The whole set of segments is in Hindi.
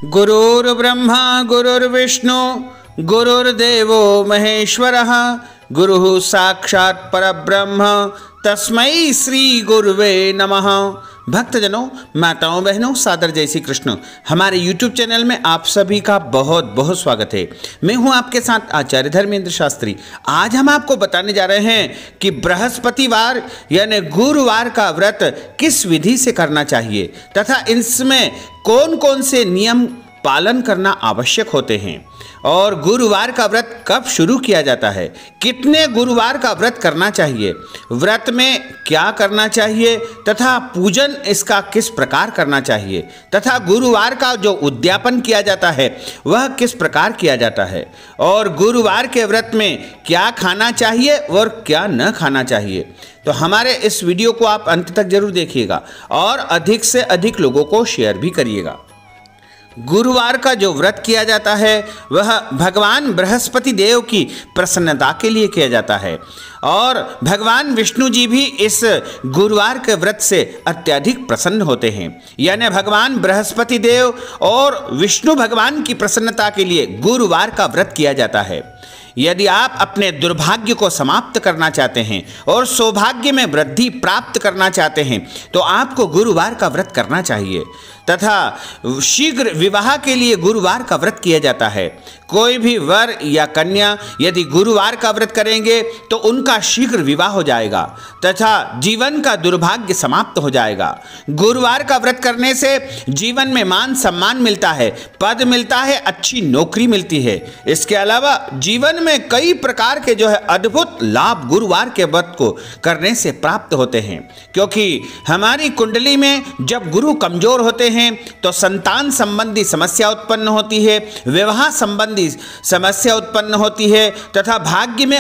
गुरुर्ब्रह्मा गुरुर्विष्णु गुरुर्देवो महेश्वरः गुरुः साक्षात् परब्रह्म तस्मै श्री गुरुवे नमः। भक्तजनों, माताओं बहनों, सादर जय श्री कृष्ण। हमारे YouTube चैनल में आप सभी का बहुत बहुत स्वागत है। मैं हूं आपके साथ आचार्य धर्मेंद्र शास्त्री। आज हम आपको बताने जा रहे हैं कि बृहस्पतिवार यानी गुरुवार का व्रत किस विधि से करना चाहिए तथा इसमें कौन कौन से नियम पालन करना आवश्यक होते हैं और गुरुवार का व्रत कब शुरू किया जाता है, कितने गुरुवार का व्रत करना चाहिए, व्रत में क्या करना चाहिए तथा पूजन इसका किस प्रकार करना चाहिए तथा गुरुवार का जो उद्यापन किया जाता है वह किस प्रकार किया जाता है और गुरुवार के व्रत में क्या खाना चाहिए और क्या न खाना चाहिए। तो हमारे इस वीडियो को आप अंत तक जरूर देखिएगा और अधिक से अधिक लोगों को शेयर भी करिएगा। गुरुवार का जो व्रत किया जाता है वह भगवान बृहस्पति देव की प्रसन्नता के लिए किया जाता है और भगवान विष्णु जी भी इस गुरुवार के व्रत से अत्यधिक प्रसन्न होते हैं। यानी भगवान बृहस्पति देव और विष्णु भगवान की प्रसन्नता के लिए गुरुवार का व्रत किया जाता है। यदि आप अपने दुर्भाग्य को समाप्त करना चाहते हैं और सौभाग्य में वृद्धि प्राप्त करना चाहते हैं तो आपको गुरुवार का व्रत करना चाहिए तथा शीघ्र विवाह के लिए गुरुवार का व्रत किया जाता है। कोई भी वर या कन्या यदि गुरुवार का व्रत करेंगे तो उनका शीघ्र विवाह हो जाएगा तथा जीवन का दुर्भाग्य समाप्त हो जाएगा। गुरुवार का व्रत करने से जीवन में मान सम्मान मिलता है, पद मिलता है, अच्छी नौकरी मिलती है। इसके अलावा जीवन में कई प्रकार के अद्भुत लाभ गुरुवार के व्रत को करने से प्राप्त होते हैं, क्योंकि हमारी कुंडली में जब गुरु कमजोर होते हैं तो संतान संबंधी समस्या उत्पन्न होती है, विवाह संबंधी समस्या उत्पन्न होती है तथा भाग्य में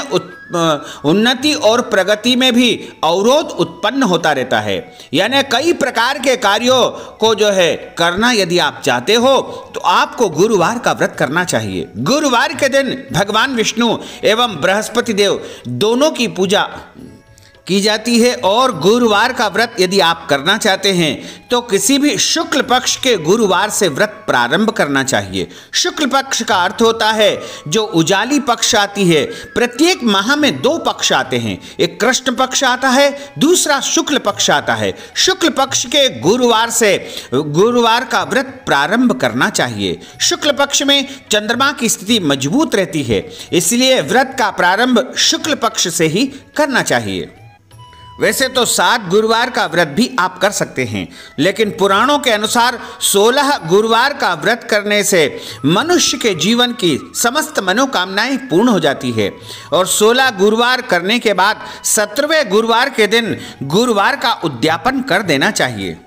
उन्नति और प्रगति में भी अवरोध उत्पन्न होता रहता है। यानी कई प्रकार के कार्यों को करना यदि आप चाहते हो तो आपको गुरुवार का व्रत करना चाहिए। गुरुवार के दिन भगवान विष्णु एवं बृहस्पति देव दोनों की पूजा की जाती है और गुरुवार का व्रत यदि आप करना चाहते हैं तो किसी भी शुक्ल पक्ष के गुरुवार से व्रत प्रारंभ करना चाहिए। शुक्ल पक्ष का अर्थ होता है जो उजाली पक्ष आती है। प्रत्येक माह में दो पक्ष आते हैं, एक कृष्ण पक्ष आता है, दूसरा शुक्ल पक्ष आता है। शुक्ल पक्ष के गुरुवार से गुरुवार का व्रत प्रारंभ करना चाहिए। शुक्ल पक्ष में चंद्रमा की स्थिति मजबूत रहती है, इसलिए व्रत का प्रारंभ शुक्ल पक्ष से ही करना चाहिए। वैसे तो 7 गुरुवार का व्रत भी आप कर सकते हैं, लेकिन पुराणों के अनुसार 16 गुरुवार का व्रत करने से मनुष्य के जीवन की समस्त मनोकामनाएं पूर्ण हो जाती है और 16 गुरुवार करने के बाद 17वें गुरुवार के दिन गुरुवार का उद्यापन कर देना चाहिए।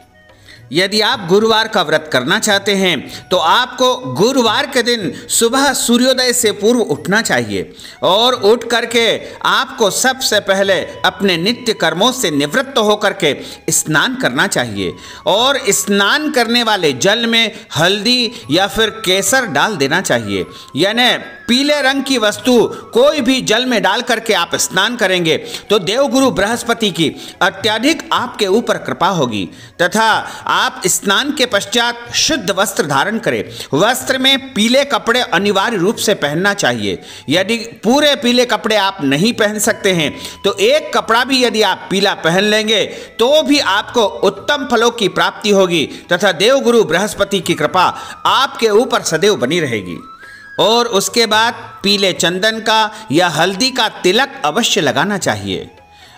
यदि आप गुरुवार का व्रत करना चाहते हैं तो आपको गुरुवार के दिन सुबह सूर्योदय से पूर्व उठना चाहिए और उठ करके आपको सबसे पहले अपने नित्य कर्मों से निवृत्त होकर के स्नान करना चाहिए और स्नान करने वाले जल में हल्दी या फिर केसर डाल देना चाहिए। यानी पीले रंग की वस्तु कोई भी जल में डाल करके आप स्नान करेंगे तो देवगुरु बृहस्पति की अत्यधिक आपके ऊपर कृपा होगी तथा आप स्नान के पश्चात शुद्ध वस्त्र धारण करें। वस्त्र में पीले कपड़े अनिवार्य रूप से पहनना चाहिए। यदि पूरे पीले कपड़े आप नहीं पहन सकते हैं तो एक कपड़ा भी यदि आप पीला पहन लेंगे तो भी आपको उत्तम फलों की प्राप्ति होगी तथा देवगुरु बृहस्पति की कृपा आपके ऊपर सदैव बनी रहेगी। और उसके बाद पीले चंदन का या हल्दी का तिलक अवश्य लगाना चाहिए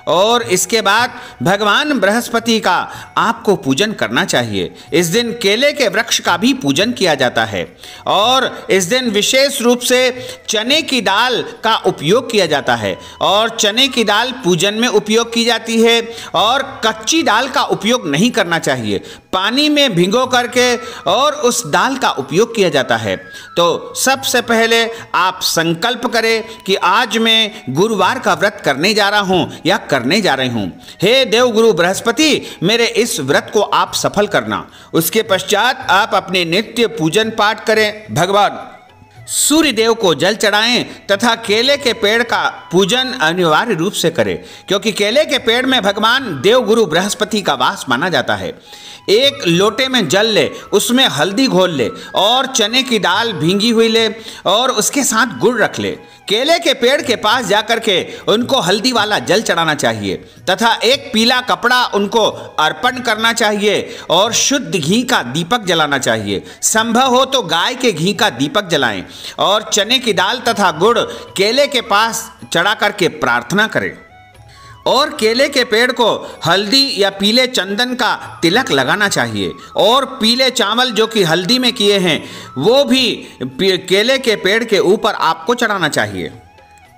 और इसके बाद भगवान बृहस्पति का आपको पूजन करना चाहिए। इस दिन केले के वृक्ष का भी पूजन किया जाता है और इस दिन विशेष रूप से चने की दाल का उपयोग किया जाता है और चने की दाल पूजन में उपयोग की जाती है और कच्ची दाल का उपयोग नहीं करना चाहिए। पानी में भिगो करके और उस दाल का उपयोग किया जाता है। तो सबसे पहले आप संकल्प करें कि आज मैं गुरुवार का व्रत करने जा रहा हूं या करने जा रही हूं। हे देवगुरु बृहस्पति, मेरे इस व्रत को आप सफल करना। उसके पश्चात आप अपने नित्य पूजन पाठ करें। भगवान सूर्य देव को जल चढ़ाएं तथा केले के पेड़ का पूजन अनिवार्य रूप से करें, क्योंकि केले के पेड़ में भगवान देव गुरु बृहस्पति का वास माना जाता है। एक लोटे में जल ले, उसमें हल्दी घोल ले और चने की दाल भींगी हुई ले और उसके साथ गुड़ रख ले। केले के पेड़ के पास जाकर के उनको हल्दी वाला जल चढ़ाना चाहिए तथा एक पीला कपड़ा उनको अर्पण करना चाहिए और शुद्ध घी का दीपक जलाना चाहिए। संभव हो तो गाय के घी का दीपक जलाएं और चने की दाल तथा गुड़ केले के पास चढ़ा करके प्रार्थना करें और केले के पेड़ को हल्दी या पीले चंदन का तिलक लगाना चाहिए और पीले चावल जो कि हल्दी में किए हैं वो भी केले के पेड़ के ऊपर आपको चढ़ाना चाहिए।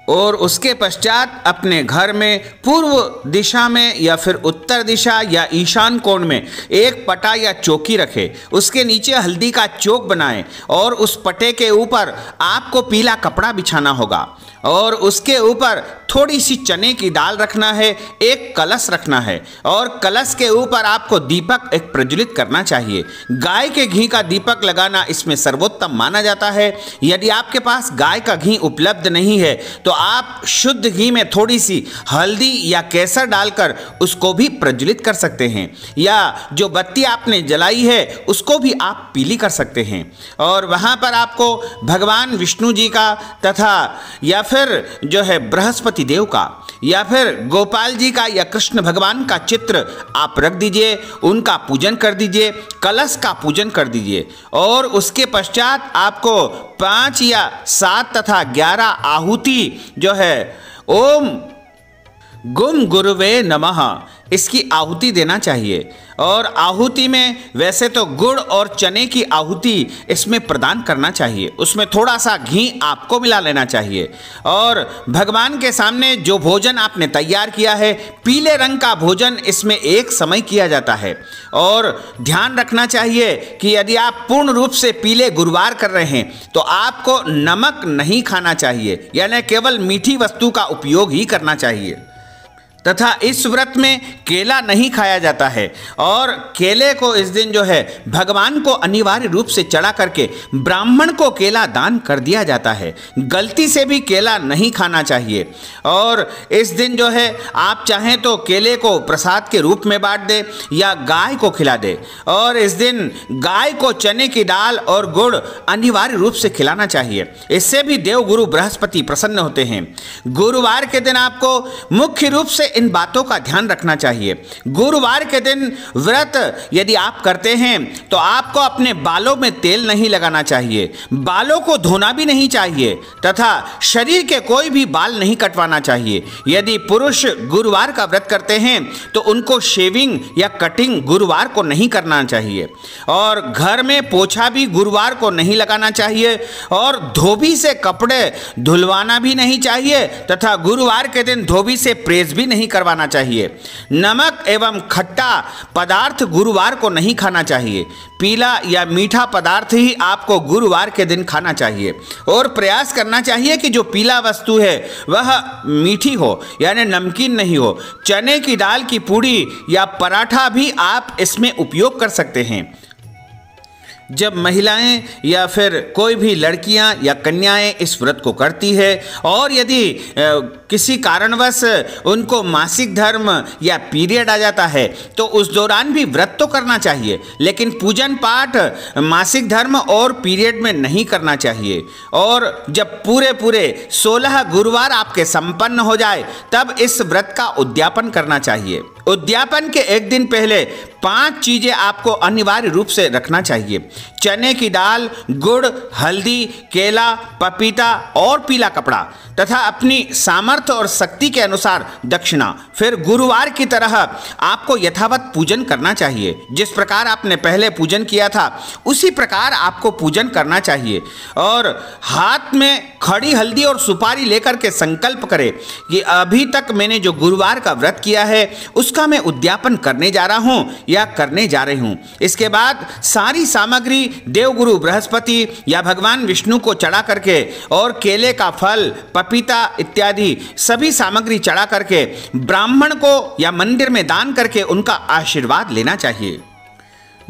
और उसके पश्चात अपने घर में पूर्व दिशा में या फिर उत्तर दिशा या ईशान कोण में एक पटा या चौकी रखें, उसके नीचे हल्दी का चौक बनाएं और उस पटे के ऊपर आपको पीला कपड़ा बिछाना होगा और उसके ऊपर थोड़ी सी चने की दाल रखना है, एक कलश रखना है और कलश के ऊपर आपको दीपक एक प्रज्वलित करना चाहिए। गाय के घी का दीपक लगाना इसमें सर्वोत्तम माना जाता है। यदि आपके पास गाय का घी उपलब्ध नहीं है तो आप शुद्ध घी में थोड़ी सी हल्दी या केसर डालकर उसको भी प्रज्वलित कर सकते हैं, या जो बत्ती आपने जलाई है उसको भी आप पीली कर सकते हैं। और वहाँ पर आपको भगवान विष्णु जी का तथा या फिर जो है बृहस्पति देव का या फिर गोपाल जी का या कृष्ण भगवान का चित्र आप रख दीजिए, उनका पूजन कर दीजिए, कलश का पूजन कर दीजिए और उसके पश्चात आपको 5 या 7 तथा 11 आहुति जो है ओम गुम गुरुवे नमः इसकी आहुति देना चाहिए। और आहुति में वैसे तो गुड़ और चने की आहुति इसमें प्रदान करना चाहिए, उसमें थोड़ा सा घी आपको मिला लेना चाहिए और भगवान के सामने जो भोजन आपने तैयार किया है, पीले रंग का भोजन इसमें एक समय किया जाता है। और ध्यान रखना चाहिए कि यदि आप पूर्ण रूप से पीले गुरुवार कर रहे हैं तो आपको नमक नहीं खाना चाहिए, यानी केवल मीठी वस्तु का उपयोग ही करना चाहिए तथा इस व्रत में केला नहीं खाया जाता है और केले को इस दिन जो है भगवान को अनिवार्य रूप से चढ़ा करके ब्राह्मण को केला दान कर दिया जाता है। गलती से भी केला नहीं खाना चाहिए और इस दिन जो है आप चाहें तो केले को प्रसाद के रूप में बांट दे या गाय को खिला दे। और इस दिन गाय को चने की दाल और गुड़ अनिवार्य रूप से खिलाना चाहिए, इससे भी देव गुरु बृहस्पति प्रसन्न होते हैं। गुरुवार के दिन आपको मुख्य रूप से इन बातों का ध्यान रखना चाहिए। गुरुवार के दिन व्रत यदि आप करते हैं तो आपको अपने बालों में तेल नहीं लगाना चाहिए, बालों को धोना भी नहीं चाहिए तथा शरीर के कोई भी बाल नहीं कटवाना चाहिए। यदि पुरुष गुरुवार का व्रत करते हैं तो उनको शेविंग या कटिंग गुरुवार को नहीं करना चाहिए और घर में पोछा भी गुरुवार को नहीं लगाना चाहिए और धोबी से कपड़े धुलवाना भी नहीं चाहिए तथा गुरुवार के दिन धोबी से प्रेस भी नहीं करवाना चाहिए। नमक एवं खट्टा पदार्थ गुरुवार को नहीं खाना चाहिए, पीला या मीठा पदार्थ ही आपको गुरुवार के दिन खाना चाहिए और प्रयास करना चाहिए कि जो पीला वस्तु है वह मीठी हो यानी नमकीन नहीं हो। चने की दाल की पूड़ी या पराठा भी आप इसमें उपयोग कर सकते हैं। जब महिलाएं या फिर कोई भी लड़कियां या कन्याएं इस व्रत को करती है और यदि किसी कारणवश उनको मासिक धर्म या पीरियड आ जाता है तो उस दौरान भी व्रत तो करना चाहिए, लेकिन पूजन पाठ मासिक धर्म और पीरियड में नहीं करना चाहिए। और जब पूरे 16 गुरुवार आपके संपन्न हो जाए तब इस व्रत का उद्यापन करना चाहिए। उद्यापन के एक दिन पहले 5 चीजें आपको अनिवार्य रूप से रखना चाहिए: चने की दाल, गुड़, हल्दी, केला, पपीता और पीला कपड़ा तथा अपनी सामर्थ्य और शक्ति के अनुसार दक्षिणा। फिर गुरुवार की तरह आपको यथावत पूजन करना चाहिए, जिस प्रकार आपने पहले पूजन किया था उसी प्रकार आपको पूजन करना चाहिए। और हाथ में खड़ी हल्दी और सुपारी लेकर के संकल्प करें कि अभी तक मैंने जो गुरुवार का व्रत किया है उसका मैं उद्यापन करने जा रहा हूं या करने जा रही हूं। इसके बाद सारी सामग्री देवगुरु बृहस्पति या भगवान विष्णु को चढ़ा करके और केले का फल, पपीता इत्यादि सभी सामग्री चढ़ा करके ब्राह्मण को या मंदिर में दान करके उनका आशीर्वाद लेना चाहिए।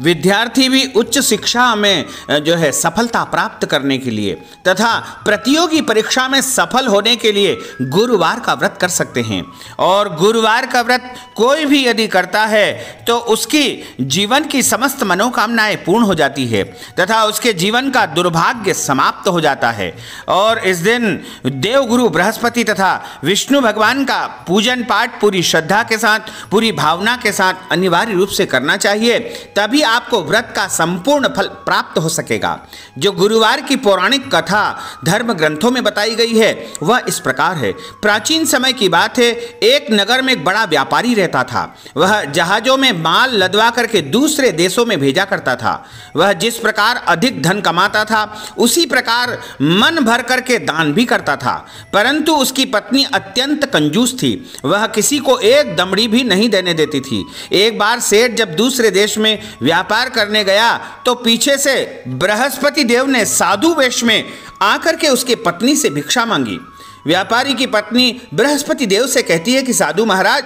विद्यार्थी भी उच्च शिक्षा में जो है सफलता प्राप्त करने के लिए तथा प्रतियोगी परीक्षा में सफल होने के लिए गुरुवार का व्रत कर सकते हैं। और गुरुवार का व्रत कोई भी यदि करता है तो उसकी जीवन की समस्त मनोकामनाएं पूर्ण हो जाती है तथा उसके जीवन का दुर्भाग्य समाप्त हो जाता है। और इस दिन देवगुरु बृहस्पति तथा विष्णु भगवान का पूजन पाठ पूरी श्रद्धा के साथ, पूरी भावना के साथ अनिवार्य रूप से करना चाहिए, तभी आपको व्रत का संपूर्ण फल प्राप्त हो सकेगा। जो गुरुवार की पौराणिक कथा धर्म ग्रंथों में बताई गई है वह इस प्रकार है। प्राचीन समय की बात है, एक नगर में एक बड़ा व्यापारी रहता था। वह जहाजों में माल लदवा करके दूसरे देशों में भेजा करता था। वह जिस प्रकार अधिक धन कमाता था उसी प्रकार मन भर करके दान भी करता था, परंतु उसकी पत्नी अत्यंत कंजूस थी। वह किसी को एक दमड़ी भी नहीं देने देती थी। एक बार सेठ जब दूसरे देश में व्यापार करने गया तो पीछे से बृहस्पति देव ने साधु वेश में आकर के उसकी पत्नी से भिक्षा मांगी। व्यापारी की पत्नी बृहस्पति देव से कहती है कि साधु महाराज,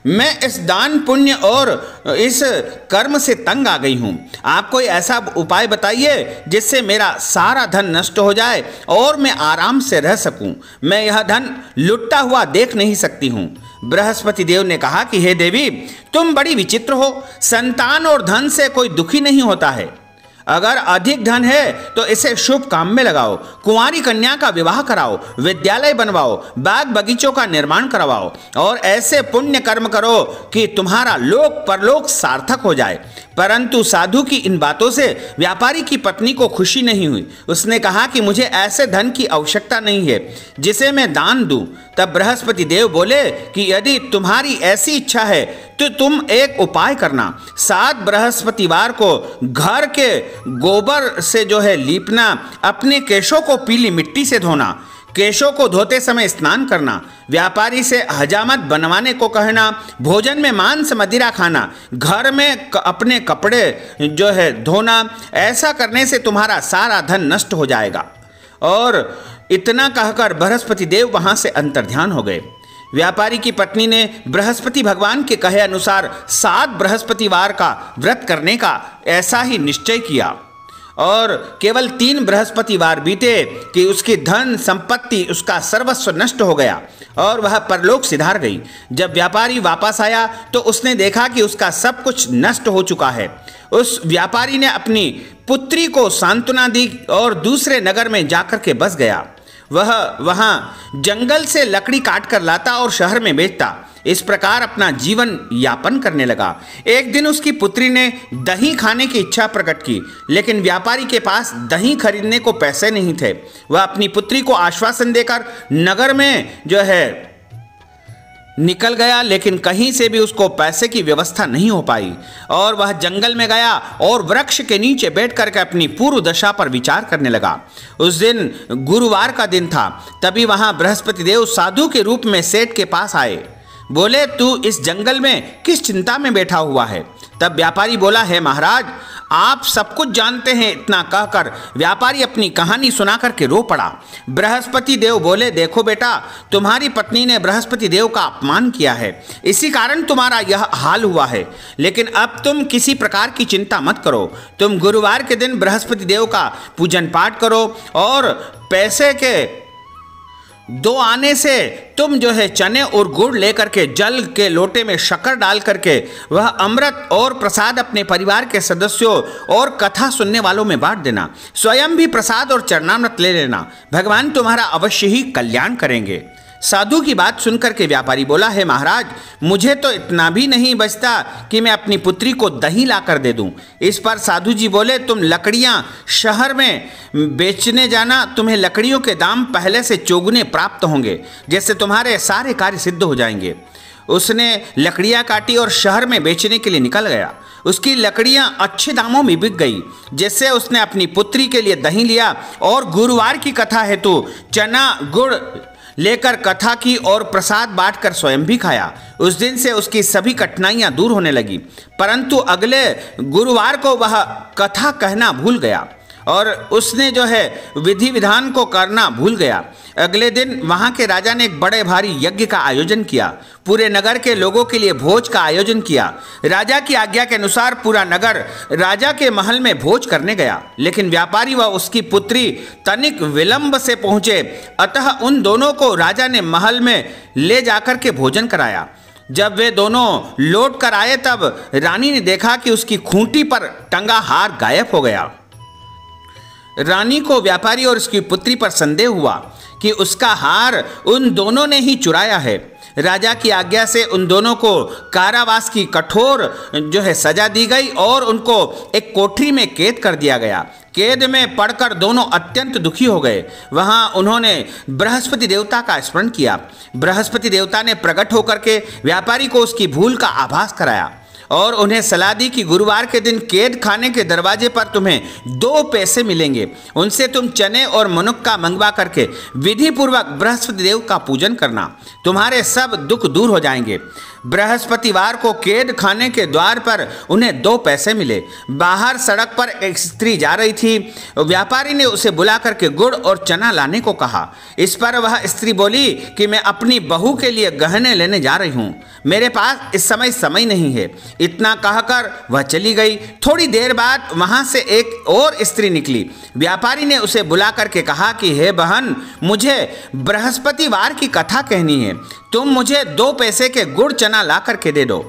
मैं इस दान पुण्य और इस कर्म से तंग आ गई हूँ। आप कोई ऐसा उपाय बताइए जिससे मेरा सारा धन नष्ट हो जाए और मैं आराम से रह सकूं। मैं यह धन लुटता हुआ देख नहीं सकती हूँ। बृहस्पति देव ने कहा कि हे देवी, तुम बड़ी विचित्र हो। संतान और धन से कोई दुखी नहीं होता है। अगर अधिक धन है तो इसे शुभ काम में लगाओ, कुंवारी कन्या का विवाह कराओ, विद्यालय बनवाओ, बाग बगीचों का निर्माण करवाओ और ऐसे पुण्य कर्म करो कि तुम्हारा लोक परलोक सार्थक हो जाए। परंतु साधु की इन बातों से व्यापारी की पत्नी को खुशी नहीं हुई। उसने कहा कि मुझे ऐसे धन की आवश्यकता नहीं है जिसे मैं दान दूं। तब बृहस्पति देव बोले कि यदि तुम्हारी ऐसी इच्छा है तो तुम एक उपाय करना। 7 बृहस्पतिवार को घर के गोबर से जो है लीपना, अपने केशों को पीली मिट्टी से धोना, केशों को धोते समय स्नान करना, व्यापारी से हजामत बनवाने को कहना, भोजन में मांस मदिरा खाना, घर में अपने कपड़े जो है धोना। ऐसा करने से तुम्हारा सारा धन नष्ट हो जाएगा। और इतना कहकर बृहस्पति देव वहां से अंतर्ध्यान हो गए। व्यापारी की पत्नी ने बृहस्पति भगवान के कहे अनुसार 7 बृहस्पतिवार का व्रत करने का ऐसा ही निश्चय किया और केवल 3 बृहस्पतिवार बीते कि उसकी धन संपत्ति, उसका सर्वस्व नष्ट हो गया और वह परलोक सिधार गई। जब व्यापारी वापस आया तो उसने देखा कि उसका सब कुछ नष्ट हो चुका है। उस व्यापारी ने अपनी पुत्री को सांत्वना दी और दूसरे नगर में जाकर के बस गया। वह वहां जंगल से लकड़ी काट कर लाता और शहर में बेचता। इस प्रकार अपना जीवन यापन करने लगा। एक दिन उसकी पुत्री ने दही खाने की इच्छा प्रकट की, लेकिन व्यापारी के पास दही खरीदने को पैसे नहीं थे। वह अपनी पुत्री को आश्वासन देकर नगर में जो है निकल गया, लेकिन कहीं से भी उसको पैसे की व्यवस्था नहीं हो पाई और वह जंगल में गया और वृक्ष के नीचे बैठ करके अपनी पूर्व दशा पर विचार करने लगा। उस दिन गुरुवार का दिन था। तभी वहां बृहस्पति देव साधु के रूप में सेठ के पास आए। बोले, तू इस जंगल में किस चिंता में बैठा हुआ है? तब व्यापारी बोला, है महाराज, आप सब कुछ जानते हैं। इतना कहकर व्यापारी अपनी कहानी सुना करके रो पड़ा। बृहस्पति देव बोले, देखो बेटा, तुम्हारी पत्नी ने बृहस्पति देव का अपमान किया है, इसी कारण तुम्हारा यह हाल हुआ है। लेकिन अब तुम किसी प्रकार की चिंता मत करो। तुम गुरुवार के दिन बृहस्पति देव का पूजन पाठ करो और पैसे के 2 आने से तुम जो है चने और गुड़ लेकर के जल के लोटे में शक्कर डाल करके वह अमृत और प्रसाद अपने परिवार के सदस्यों और कथा सुनने वालों में बांट देना। स्वयं भी प्रसाद और चरणामृत ले लेना। भगवान तुम्हारा अवश्य ही कल्याण करेंगे। साधु की बात सुनकर के व्यापारी बोला, है महाराज, मुझे तो इतना भी नहीं बचता कि मैं अपनी पुत्री को दही ला कर दे दूं। इस पर साधु जी बोले, तुम लकड़ियां शहर में बेचने जाना, तुम्हें लकड़ियों के दाम पहले से चौगुने प्राप्त होंगे, जिससे तुम्हारे सारे कार्य सिद्ध हो जाएंगे। उसने लकड़ियां काटी और शहर में बेचने के लिए निकल गया। उसकी लकड़ियां अच्छे दामों में बिक गई, जिससे उसने अपनी पुत्री के लिए दही लिया और गुरुवार की कथा हेतु चना गुड़ लेकर कथा की और प्रसाद बांटकर स्वयं भी खाया। उस दिन से उसकी सभी कठिनाइयां दूर होने लगी, परंतु अगले गुरुवार को वह कथा कहना भूल गया और उसने जो है विधि विधान को करना भूल गया। अगले दिन वहां के राजा ने एक बड़े भारी यज्ञ का आयोजन किया। पूरे नगर के लोगों के लिए भोज का आयोजन किया। राजा की आज्ञा के अनुसार पूरा नगर राजा के महल में भोज करने गया, लेकिन व्यापारी व उसकी पुत्री तनिक विलंब से पहुंचे। अतः उन दोनों को राजा ने महल में ले जाकर के भोजन कराया। जब वे दोनों लौट कर आए तब रानी ने देखा कि उसकी खूंटी पर टंगा हार गायब हो गया। रानी को व्यापारी और उसकी पुत्री पर संदेह हुआ कि उसका हार उन दोनों ने ही चुराया है। राजा की आज्ञा से उन दोनों को कारावास की कठोर जो है सजा दी गई और उनको एक कोठरी में कैद कर दिया गया। कैद में पड़कर दोनों अत्यंत दुखी हो गए। वहां उन्होंने बृहस्पति देवता का स्मरण किया। बृहस्पति देवता ने प्रकट होकर के व्यापारी को उसकी भूल का आभास कराया और उन्हें सलाह दी कि गुरुवार के दिन कैद खाने के दरवाजे पर तुम्हें 2 पैसे मिलेंगे। उनसे तुम चने और मनुक्का मंगवा करके विधि पूर्वक बृहस्पति देव का पूजन करना, तुम्हारे सब दुख दूर हो जाएंगे। बृहस्पतिवार को कैद खाने के द्वार पर उन्हें 2 पैसे मिले। बाहर सड़क पर एक स्त्री जा रही थी। व्यापारी ने उसे बुला करके गुड़ और चना लाने को कहा। इस पर वह स्त्री बोली कि मैं अपनी बहू के लिए गहने लेने जा रही हूँ, मेरे पास इस समय नहीं है। इतना कहकर वह चली गई। थोड़ी देर बाद वहां से एक और स्त्री निकली। व्यापारी ने उसे बुला करके कहा कि हे बहन, मुझे बृहस्पतिवार की कथा कहनी है, तुम मुझे 2 पैसे के गुड़ चना ला करके दे दो।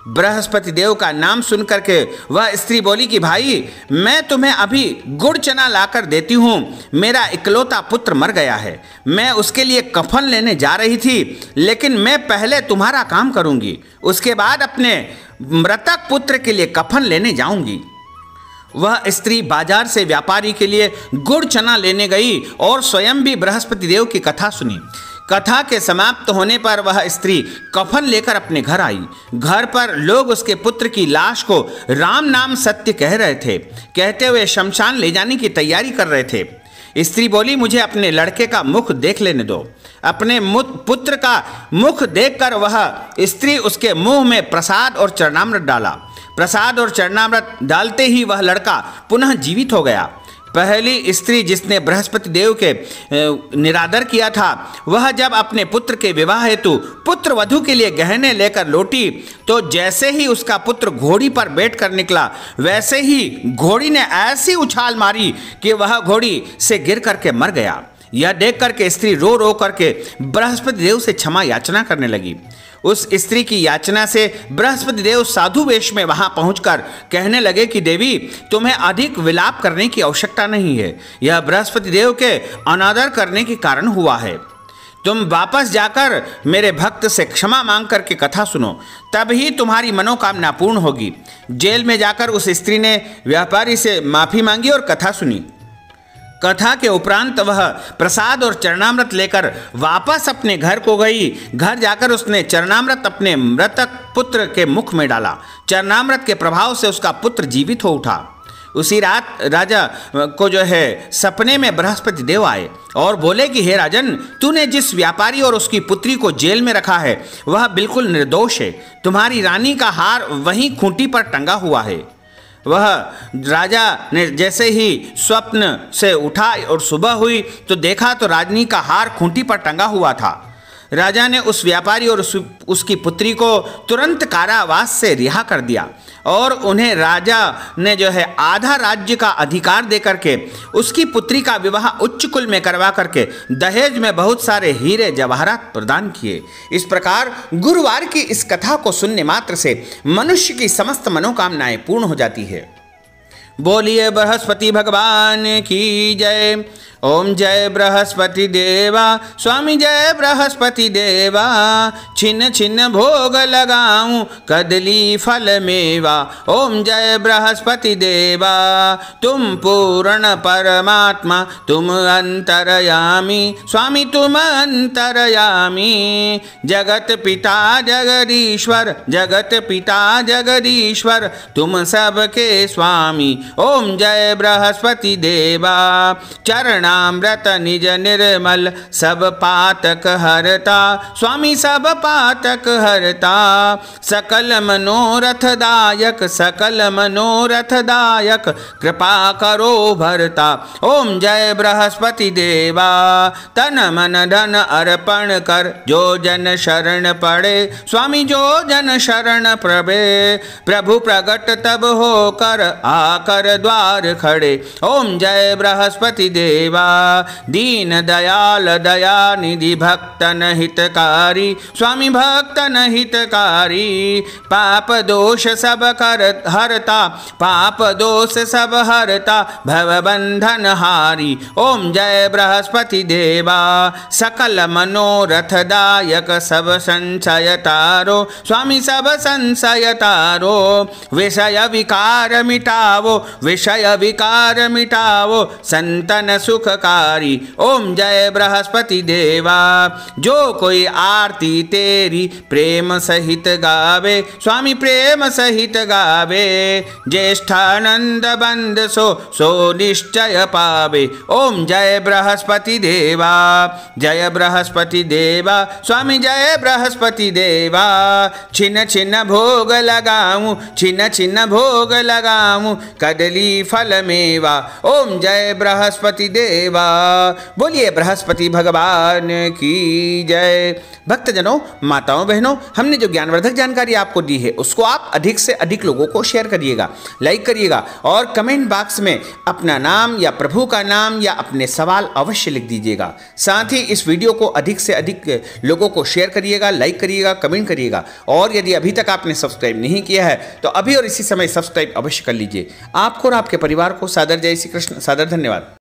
बृहस्पति देव का नाम सुन करके वह स्त्री बोली कि भाई, मैं तुम्हें अभी गुड़ चना लाकर देती हूँ। मेरा इकलौता पुत्र मर गया है, मैं उसके लिए कफन लेने जा रही थी, लेकिन मैं पहले तुम्हारा काम करूँगी, उसके बाद अपने मृतक पुत्र के लिए कफन लेने जाऊँगी। वह स्त्री बाजार से व्यापारी के लिए गुड़ चना लेने गई और स्वयं भी बृहस्पति देव की कथा सुनी। कथा के समाप्त होने पर वह स्त्री कफन लेकर अपने घर आई। घर पर लोग उसके पुत्र की लाश को राम नाम सत्य कह रहे थे, कहते हुए शमशान ले जाने की तैयारी कर रहे थे। स्त्री बोली, मुझे अपने लड़के का मुख देख लेने दो। अपने पुत्र का मुख देखकर वह स्त्री उसके मुंह में प्रसाद और चरणामृत डाला। प्रसाद और चरणामृत डालते ही वह लड़का पुनः जीवित हो गया। पहली स्त्री जिसने बृहस्पति देव के निरादर किया था, वह जब अपने पुत्र के विवाह हेतु पुत्र वधू के लिए गहने लेकर लौटी तो जैसे ही उसका पुत्र घोड़ी पर बैठकर निकला, वैसे ही घोड़ी ने ऐसी उछाल मारी कि वह घोड़ी से गिर करके मर गया। यह देख करके स्त्री रो रो करके बृहस्पति देव से क्षमा याचना करने लगी। उस स्त्री की याचना से बृहस्पति देव साधु वेश में वहां पहुंचकर कहने लगे कि देवी, तुम्हें अधिक विलाप करने की आवश्यकता नहीं है, यह बृहस्पति देव के अनादर करने के कारण हुआ है। तुम वापस जाकर मेरे भक्त से क्षमा मांग करके कथा सुनो, तभी तुम्हारी मनोकामना पूर्ण होगी। जेल में जाकर उस स्त्री ने व्यापारी से माफी मांगी और कथा सुनी। कथा के उपरांत वह प्रसाद और चरणामृत लेकर वापस अपने घर को गई। घर जाकर उसने चरणामृत अपने मृतक पुत्र के मुख में डाला। चरणामृत के प्रभाव से उसका पुत्र जीवित हो उठा। उसी रात राजा को जो है सपने में बृहस्पति देव आए और बोले कि हे राजन, तूने जिस व्यापारी और उसकी पुत्री को जेल में रखा है वह बिल्कुल निर्दोष है। तुम्हारी रानी का हार वहीं खूंटी पर टंगा हुआ है। वह राजा ने जैसे ही स्वप्न से उठा और सुबह हुई तो देखा तो रानी का हार खूंटी पर टंगा हुआ था। राजा ने उस व्यापारी और उसकी पुत्री को तुरंत कारावास से रिहा कर दिया और उन्हें राजा ने जो है आधा राज्य का अधिकार दे करके उसकी पुत्री का विवाह उच्च कुल में करवा करके दहेज में बहुत सारे हीरे जवाहरात प्रदान किए। इस प्रकार गुरुवार की इस कथा को सुनने मात्र से मनुष्य की समस्त मनोकामनाएं पूर्ण हो जाती है। बोलिए बृहस्पति भगवान की जय। ओम जय बृहस्पति देवा, स्वामी जय बृहस्पति देवा। छिन्न छिन्न भोग लगाऊं कदली फल मेवा। ओम जय बृहस्पति देवा, तुम पूर्ण परमात्मा, तुम अंतरयामी, स्वामी तुम अंतरयामी। जगत पिता जगदीश्वर, जगत पिता जगदीश्वर, तुम सबके स्वामी। ओम जय बृहस्पति देवा, चरण चरणामृत निज निर्मल सब पातक हरता। स्वामी सब पातक हरता, सकल मनोरथ दायक, सकल मनोरथ दायक, कृपा करो भरता। ओम जय बृहस्पति देवा, तन मन धन अर्पण कर, जो जन शरण पड़े। स्वामी जो जन शरण प्रभे, प्रभु प्रगट तब होकर आकर द्वार खड़े। ओम जय बृहस्पति देवा, दीन दयाल दया निधि भक्तन हितकारी। स्वामी भक्तन हितकारी, पाप दोष सब कर हरता, पाप दोष सब हरता, भव बंधन हारी। ओम जय बृहस्पति देवा, सकल मनोरथ दायक, सब संशय तारो। स्वामी सब संशय तारो, विषय विकार मिटावो, विषय विकार मिटावो, संतन सुखकारी। ओम जय बृहस्पति देवा, जो कोई आरती तेरी प्रेम सहित गावे। स्वामी प्रेम सहित गावे, ज्येष्ठानंद बंद सो निश्चय पावे। ओम जय बृहस्पति देवा, जय बृहस्पति देवा। स्वामी जय बृहस्पति देवा, छिन छिन भोग लगाऊं, छिन छिन भोग लगाऊं, कदली फल मेवा। ओम जय बृहस्पति देवा। बोलिए बृहस्पति भगवान की जय। भक्तजनों, माताओं बहनों, हमने जो ज्ञानवर्धक जानकारी आपको दी है उसको आप अधिक से अधिक लोगों को शेयर करिएगा, लाइक करिएगा और कमेंट बॉक्स में अपना नाम या प्रभु का नाम या अपने सवाल अवश्य लिख दीजिएगा। साथ ही इस वीडियो को अधिक से अधिक लोगों को शेयर करिएगा, लाइक करिएगा, कमेंट करिएगा और यदि अभी तक आपने सब्सक्राइब नहीं किया है तो अभी और इसी समय सब्सक्राइब अवश्य कर लीजिए। आपको और आपके परिवार को सादर जय श्री कृष्ण, सादर धन्यवाद।